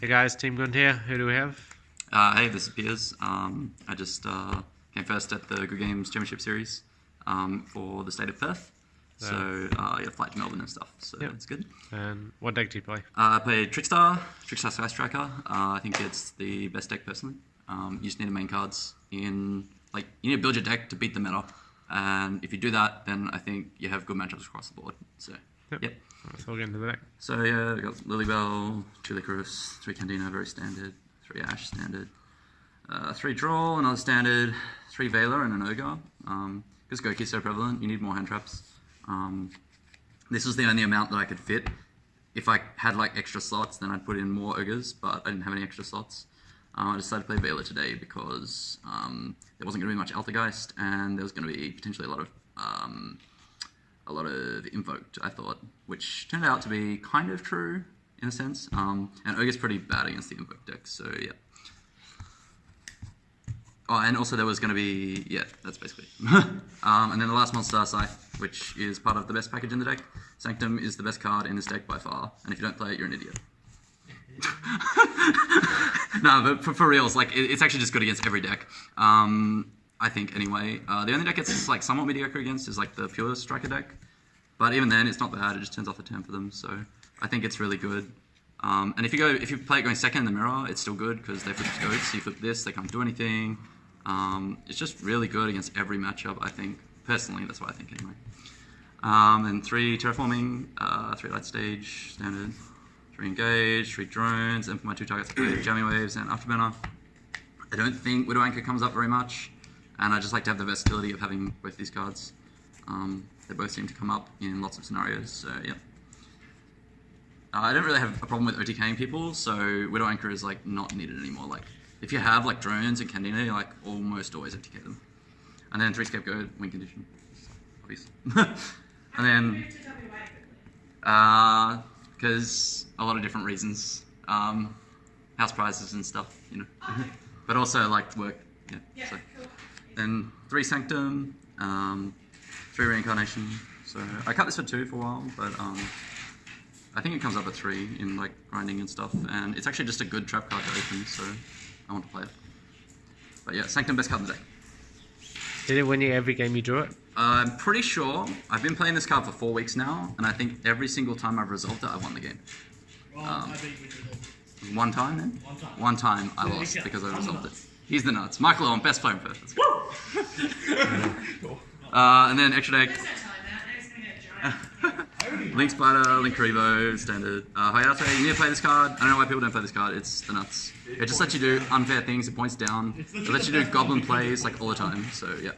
Hey guys, Team Gund here. Who do we have? Hey, this is Piers. I just came first at the Good Games Championship Series for the state of Perth. So yeah, flight to Melbourne and stuff. So it's good. And what deck do you play? I played Trickstar Sky Striker. I think it's the best deck personally. You just need the main cards in, like, you need to build your deck to beat the meta. And if you do that, then I think you have good matchups across the board. So, yep. So we'll get into the deck. So yeah, we got Lilybell, 2 Licorice, 3 Candina, very standard, 3 Ash, standard, 3 Draw, another standard, 3 Veiler and an Ogre. Because Goki's so prevalent, you need more hand traps. This was the only amount that I could fit. If I had like extra slots, then I'd put in more Ogres, but I didn't have any extra slots. I decided to play Veiler today because there wasn't going to be much Altergeist, and there was going to be potentially a lot of Invoked, I thought, which turned out to be kind of true in a sense. And Ogre's pretty bad against the Invoked deck, so yeah. Oh, and also there was going to be, yeah, that's basically it. And then the last monster, Scythe, which is part of the best package in the deck. Sanctum is the best card in this deck by far, and if you don't play it, you're an idiot. No, but for reals, like, it's actually just good against every deck. I think, anyway. The only deck it's like somewhat mediocre against is like the pure striker deck. But even then, it's not bad, it just turns off the turn for them, so I think it's really good. And if you play it going second in the mirror, it's still good, because they flip goats, so you flip this, they can't do anything. It's just really good against every matchup, I think. Personally, that's what I think anyway. And 3 Terraforming, 3 Light Stage, standard, 3 Engage, 3 Drones, and for my 2 targets I play Jamming Waves and Afterburner. I don't think Widow Anchor comes up very much, and I just like to have the versatility of having both these cards. They both seem to come up in lots of scenarios, so yeah. I don't really have a problem with OTKing people, so Widow Anchor is like not needed anymore. Like, if you have like Drones and Candina, you like almost always OTK them. And then 3 Scapegoat, win condition, obvious. And then, because a lot of different reasons, house prizes and stuff, you know. Okay. But also like work, yeah. So. Then 3 Sanctum, 3 Reincarnation. So I cut this for 2 for a while, but I think it comes up at 3 in like grinding and stuff, and it's actually just a good trap card to open, so I want to play it. But yeah, Sanctum, best card in the deck. Did it win you every game you drew it? I'm pretty sure. I've been playing this card for 4 weeks now, and I think every single time I've resolved it, I've won the game. I beat you. One time then? One time. One time I lost because I resolved it. He's the nuts. Michael Owen, best player in Perth. And then extra deck. Link Spider, Link Karibo, standard. Hayate, you need to play this card. I don't know why people don't play this card. It's the nuts. It just lets you do unfair things. It points down. It lets you do goblin plays like all the time. So yeah.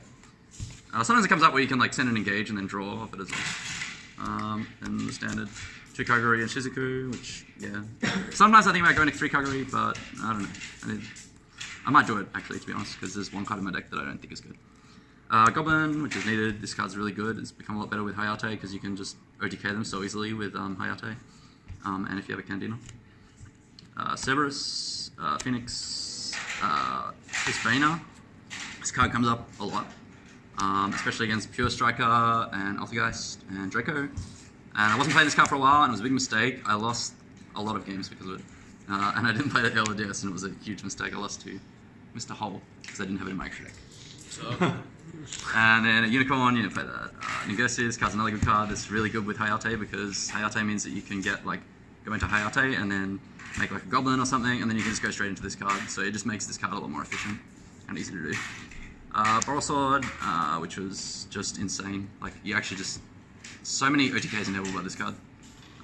Sometimes it comes up where you can like send an engage and then draw off it as well. And the standard 2 Kaguri and Shizuku, which yeah. Sometimes I think about going to 3 Kaguri, but I don't know. I might do it actually, to be honest, because there's one card in my deck that I don't think is good. Goblin, which is needed. This card's really good. It's become a lot better with Hayate because you can just OTK them so easily with Hayate. And if you have a Candina. Cerberus, Phoenix, Hispaina. This card comes up a lot, especially against Pure Striker and Altergeist and Draco. And I wasn't playing this card for a while, and it was a big mistake. I lost a lot of games because of it. And I didn't play the LDS, and it was a huge mistake. I lost to Mr. Hole because I didn't have it in my extra deck. So. And then a Unicorn, you didn't play that. Negursis, card's another good card. It's really good with Hayate because Hayate means that you can get like go into Hayate and then make like a Goblin or something, and then you can just go straight into this card. So it just makes this card a lot more efficient and easy to do. Borrelsword, which was just insane. Like, you actually just so many OTKs enabled by this card.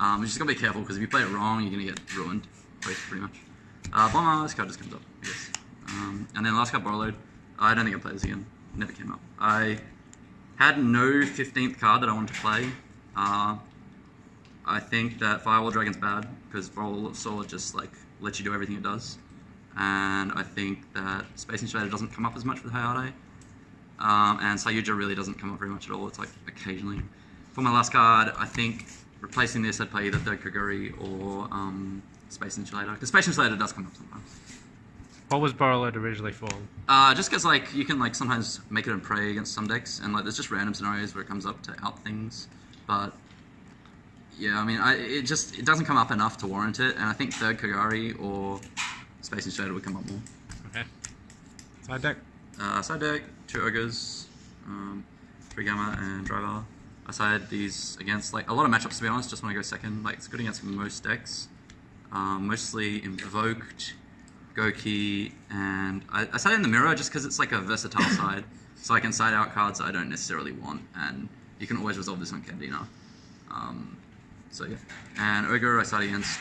You just gotta be careful because if you play it wrong, you're gonna get ruined, pretty much. Bomber, this card just comes up, I guess. And then last card, Borrowload. I don't think I'll play this again. It never came up. I had no 15th card that I wanted to play. I think that Firewall Dragon's bad because Borrelsword just like lets you do everything it does. And I think that Space Insulator doesn't come up as much with Hayate. And Sayuja really doesn't come up very much at all. It's like occasionally. For my last card, I think replacing this, I'd play either 3rd Kaguri or Space Insulator. Because Space Insulator does come up sometimes. What was Borrowload originally for? Just because like you can like sometimes make it and prey against some decks, and like there's just random scenarios where it comes up to out things. But Yeah, I mean, it doesn't come up enough to warrant it, and I think third Kagari or Space Invader would come up more. Okay. Side deck. Side deck, 2 Ogres, 3 Gamma and Driver. I sided these against like a lot of matchups, to be honest, just when I go second. Like, it's good against most decks. Mostly Invoked, Goki, and I sided in the Mirror just because it's like a versatile side. So I can side out cards I don't necessarily want, and you can always resolve this on Candina. So yeah. And Ogre I sided against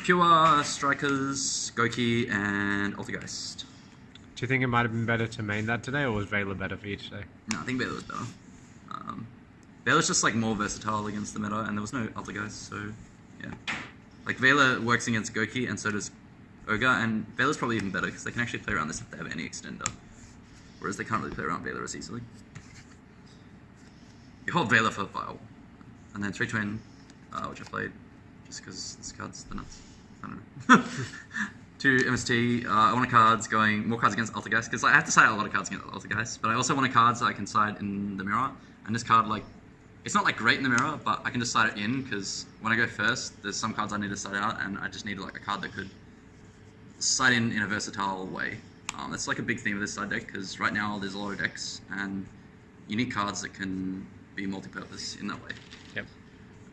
Pure, Strikers, Goki, and Altergeist. Do you think it might have been better to main that today, or was Vela better for you today? No, I think Vela was better. Vela's just like more versatile against the meta, and there was no Altergeist, so yeah. Like Vela works against Goki, and so does Ogre, and Vela's probably even better because they can actually play around this if they have any extender, whereas they can't really play around Vela as easily. You hold Vela for Vile, and then 3 Twin, which I played just because this card's the nuts. I don't know. 2 MST. I wanted cards going more cards against Altergeist because I have to side a lot of cards against Altergeist, but I also wanted cards that I can side in the mirror. And this card, like, it's not like great in the mirror, but I can just side it in because when I go first, there's some cards I need to side out, and I just needed like a card that could side in a versatile way. That's like a big theme of this side deck because right now there's a lot of decks, and you need cards that can be multi-purpose in that way. Yep.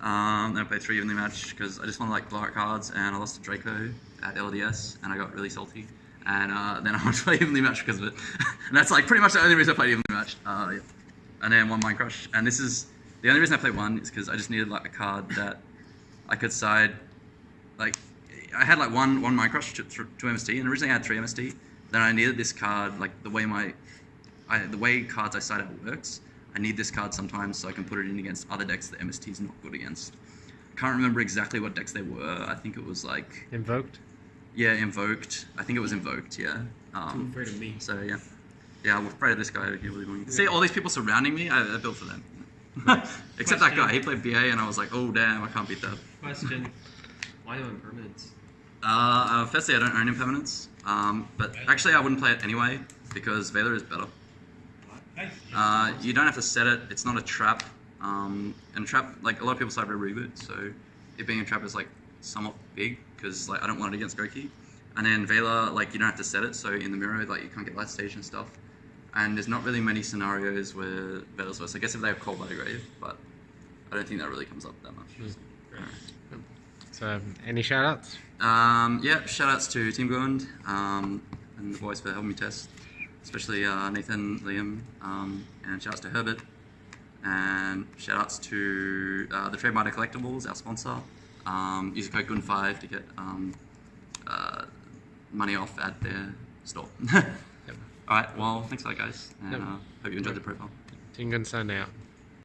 Then I played 3 evenly match because I just wanted like blow out cards, and I lost to Draco at LDS, and I got really salty. And then I wanted to play evenly match because of it. And that's like pretty much the only reason I played evenly match. Yeah. And then 1 Mind Crush. And this is the only reason I played 1 is because I just needed like a card that I could side. Like I had like one Mind Crush to MST, and originally I had 3 MST. Then I needed this card, like the way cards I side out works. I need this card sometimes so I can put it in against other decks that MST is not good against. I can't remember exactly what decks they were. I think it was like Invoked? Yeah, Invoked. I think it was Invoked, yeah. Too afraid of me. So yeah. Yeah, I'm afraid of this guy. See all these people surrounding me? I built for them. Except that guy. He played BA and I was like, oh damn, I can't beat that. Question. Why no impermanence? Firstly, I don't own impermanence. But actually I wouldn't play it anyway because Vela is better. You don't have to set it. It's not a trap. And trap, like a lot of people side reboot, so it being a trap is like somewhat big because like I don't want it against Goki. And then Vela, like you don't have to set it, so in the mirror, like you can't get light stage and stuff. And there's not really many scenarios where Vela's worse. I guess if they have Cold by the Grave, but I don't think that really comes up that much. So, any shout-outs? Yeah, shout-outs to Team Gund and the boys for helping me test, especially Nathan, Liam, and shout-outs to Herbert. And shout-outs to the Trademark Collectibles, our sponsor. Use the code GUN5 to get money off at their store. Alright, well, thanks for that, guys. And hope you enjoyed the profile. Team Gun sign out.